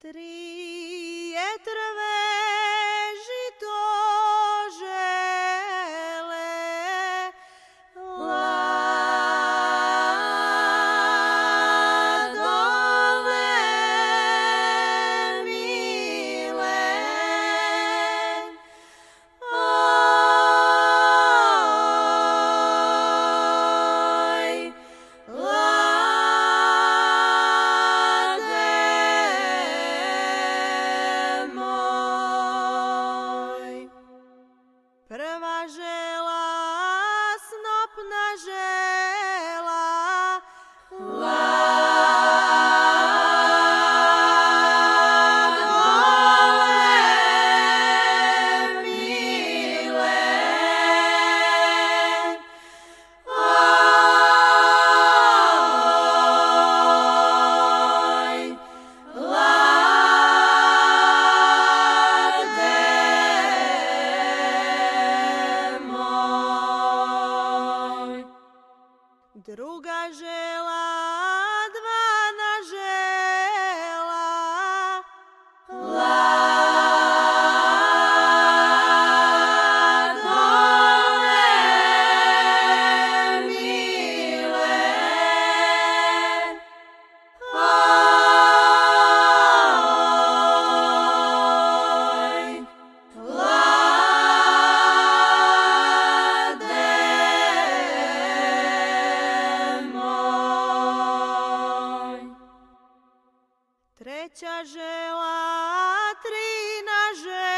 Tri jetrve žito žele, ladove mile. Oj, moj. Prva žela, snopna žela, ladove mile. Oj, moj. Druga žela, dvana žela, ladove mile. Oj, moj. Treća žela, trina žela,